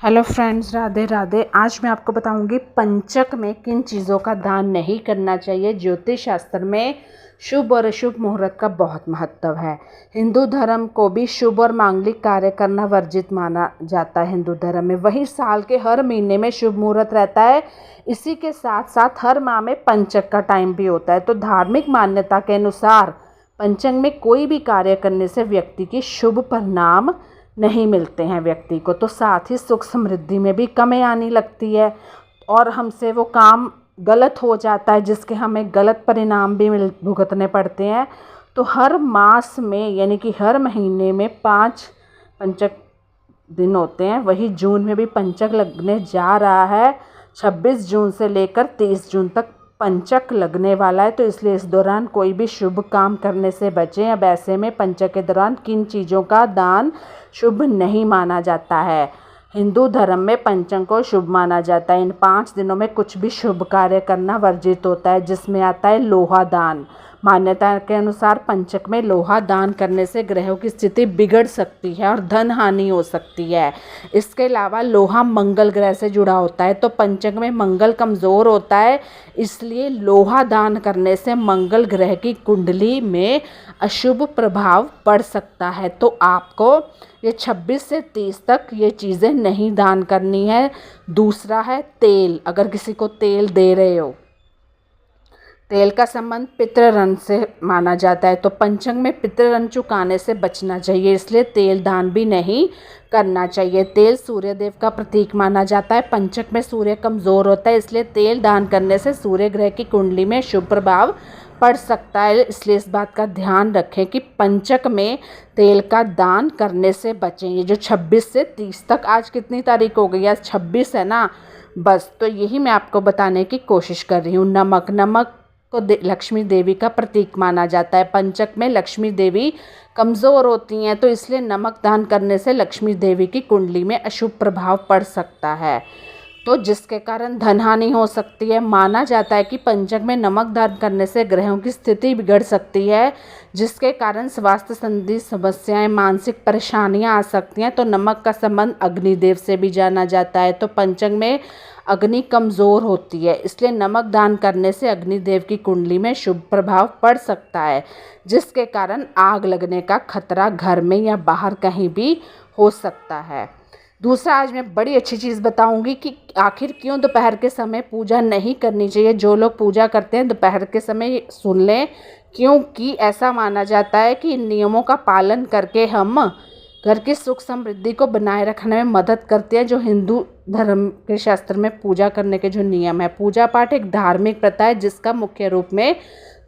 Hello friends, Radhe Radhe. आज मैं आपको बताऊंगी पंचक में किन चीज़ों का दान नहीं करना चाहिए। ज्योतिष शास्त्र में शुभ और अशुभ मुहूर्त का बहुत महत्व है। हिंदू धर्म को भी शुभ और मांगलिक कार्य करना वर्जित माना जाता है हिंदू धर्म में। वहीं साल के हर महीने में शुभ मुहूर्त रहता है। इसी के साथ साथ हर माह में पंचक का टाइम भी होता है। तो धार्मिक मान्यता के अनुसार पंचक में कोई भी कार्य करने से व्यक्ति की शुभ परिणाम नहीं मिलते हैं व्यक्ति को। तो साथ ही सुख समृद्धि में भी कमी आने लगती है और हमसे वो काम गलत हो जाता है, जिसके हमें गलत परिणाम भी भुगतने पड़ते हैं। तो हर मास में यानी कि हर महीने में 5 पंचक दिन होते हैं। वही जून में भी पंचक लगने जा रहा है। 26 जून से लेकर 30 जून तक पंचक लगने वाला है। तो इसलिए इस दौरान कोई भी शुभ काम करने से बचें। अब ऐसे में पंचक के दौरान किन चीज़ों का दान शुभ नहीं माना जाता है। हिंदू धर्म में पंचक को शुभ माना जाता है। इन 5 दिनों में कुछ भी शुभ कार्य करना वर्जित होता है, जिसमें आता है लोहा दान। मान्यता के अनुसार पंचक में लोहा दान करने से ग्रहों की स्थिति बिगड़ सकती है और धन हानि हो सकती है। इसके अलावा लोहा मंगल ग्रह से जुड़ा होता है, तो पंचक में मंगल कमज़ोर होता है। इसलिए लोहा दान करने से मंगल ग्रह की कुंडली में अशुभ प्रभाव पड़ सकता है। तो आपको ये 26 से 30 तक ये चीज़ें नहीं दान करनी है। दूसरा है तेल। अगर किसी को तेल दे रहे हो, तेल का संबंध पितृ से माना जाता है। तो पंचक में पितृ चुकाने से बचना चाहिए, इसलिए तेल दान भी नहीं करना चाहिए। तेल सूर्य देव का प्रतीक माना जाता है। पंचक में सूर्य कमज़ोर होता है, इसलिए तेल दान करने से सूर्य ग्रह की कुंडली में शुभ प्रभाव पड़ सकता है। इसलिए इस बात का ध्यान रखें कि पंचक में तेल का दान करने से बचें। ये जो 26 से 30 तक, आज कितनी तारीख हो गई? आज 26 है ना। बस तो यही मैं आपको बताने की कोशिश कर रही हूँ। नमक को लक्ष्मी देवी का प्रतीक माना जाता है। पंचक में लक्ष्मी देवी कमज़ोर होती हैं, तो इसलिए नमक दान करने से लक्ष्मी देवी की कुंडली में अशुभ प्रभाव पड़ सकता है, तो जिसके कारण धन हानि हो सकती है। माना जाता है कि पंचक में नमक दान करने से ग्रहों की स्थिति बिगड़ सकती है, जिसके कारण स्वास्थ्य संबंधी समस्याएं, मानसिक परेशानियां आ सकती हैं। तो नमक का संबंध अग्निदेव से भी जाना जाता है। तो पंचक में अग्नि कमज़ोर होती है, इसलिए नमक दान करने से अग्निदेव की कुंडली में शुभ प्रभाव पड़ सकता है, जिसके कारण आग लगने का खतरा घर में या बाहर कहीं भी हो सकता है। दूसरा, आज मैं बड़ी अच्छी चीज़ बताऊंगी कि आखिर क्यों दोपहर के समय पूजा नहीं करनी चाहिए। जो लोग पूजा करते हैं दोपहर के समय सुन लें, क्योंकि ऐसा माना जाता है कि इन नियमों का पालन करके हम घर की सुख समृद्धि को बनाए रखने में मदद करते हैं। जो हिंदू धर्म के शास्त्र में पूजा करने के जो नियम है, पूजा पाठ एक धार्मिक प्रथा है जिसका मुख्य रूप में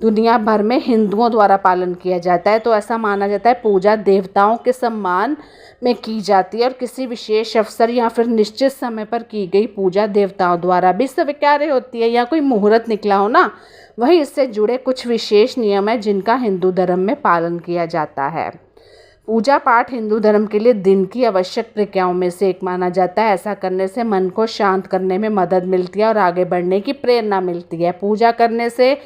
दुनिया भर में हिंदुओं द्वारा पालन किया जाता है। तो ऐसा माना जाता है पूजा देवताओं के सम्मान में की जाती है और किसी विशेष अवसर या फिर निश्चित समय पर की गई पूजा देवताओं द्वारा भी स्वीकार्य होती है। या कोई मुहूर्त निकला हो ना, वही इससे जुड़े कुछ विशेष नियम है जिनका हिंदू धर्म में पालन किया जाता है। पूजा पाठ हिंदू धर्म के लिए दिन की आवश्यक प्रक्रियाओं में से एक माना जाता है। ऐसा करने से मन को शांत करने में मदद मिलती है और आगे बढ़ने की प्रेरणा मिलती है। पूजा करने से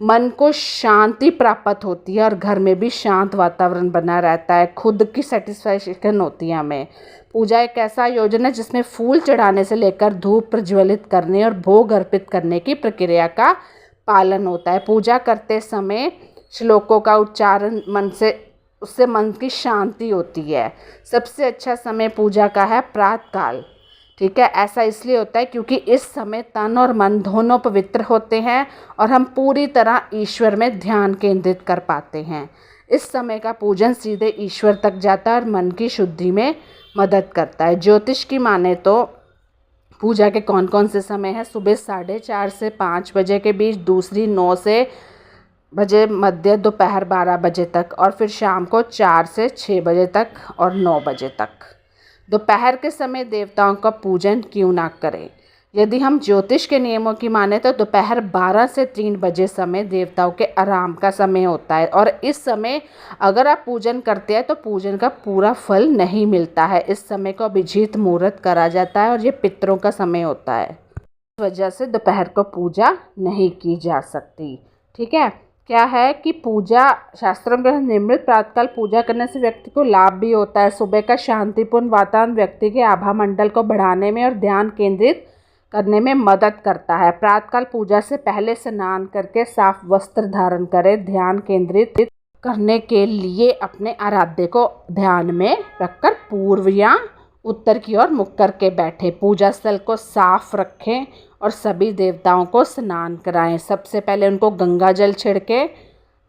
मन को शांति प्राप्त होती है और घर में भी शांत वातावरण बना रहता है। खुद की सेटिस्फैक्शन होती है हमें। पूजा एक ऐसा आयोजन है जिसमें फूल चढ़ाने से लेकर धूप प्रज्वलित करने और भोग अर्पित करने की प्रक्रिया का पालन होता है। पूजा करते समय श्लोकों का उच्चारण मन से, उससे मन की शांति होती है। सबसे अच्छा समय पूजा का है प्रातःकाल। ठीक है, ऐसा इसलिए होता है क्योंकि इस समय तन और मन दोनों पवित्र होते हैं और हम पूरी तरह ईश्वर में ध्यान केंद्रित कर पाते हैं। इस समय का पूजन सीधे ईश्वर तक जाता है और मन की शुद्धि में मदद करता है। ज्योतिष की माने तो पूजा के कौन कौन से समय हैं? सुबह 4:30 से 5 बजे के बीच, दूसरी 9 से बजे मध्य, दोपहर 12 बजे तक, और फिर शाम को 4 से 6 बजे तक और 9 बजे तक। दोपहर के समय देवताओं का पूजन क्यों ना करें? यदि हम ज्योतिष के नियमों की माने तो दोपहर 12 से 3 बजे समय देवताओं के आराम का समय होता है और इस समय अगर आप पूजन करते हैं तो पूजन का पूरा फल नहीं मिलता है। इस समय को अभिजीत मुहूर्त करा जाता है और ये पितरों का समय होता है। इस वजह से दोपहर को पूजा नहीं की जा सकती। ठीक है, क्या है कि पूजा शास्त्रों के नियमित प्रातःकाल पूजा करने से व्यक्ति को लाभ भी होता है। सुबह का शांतिपूर्ण वातावरण व्यक्ति के आभा मंडल को बढ़ाने में और ध्यान केंद्रित करने में मदद करता है। प्रातःकाल पूजा से पहले स्नान करके साफ वस्त्र धारण करें। ध्यान केंद्रित करने के लिए अपने आराध्य को ध्यान में रखकर पूर्व या उत्तर की ओर मुख करके बैठे। पूजा स्थल को साफ रखें और सभी देवताओं को स्नान कराएं। सबसे पहले उनको गंगा जल छिड़के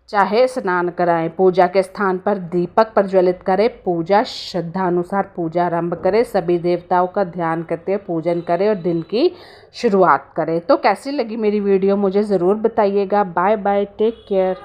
चाहे स्नान कराएं। पूजा के स्थान पर दीपक प्रज्वलित करें। पूजा श्रद्धानुसार पूजा आरंभ करें। सभी देवताओं का ध्यान करते हुए पूजन करें और दिन की शुरुआत करें। तो कैसी लगी मेरी वीडियो मुझे ज़रूर बताइएगा। Bye bye, take care.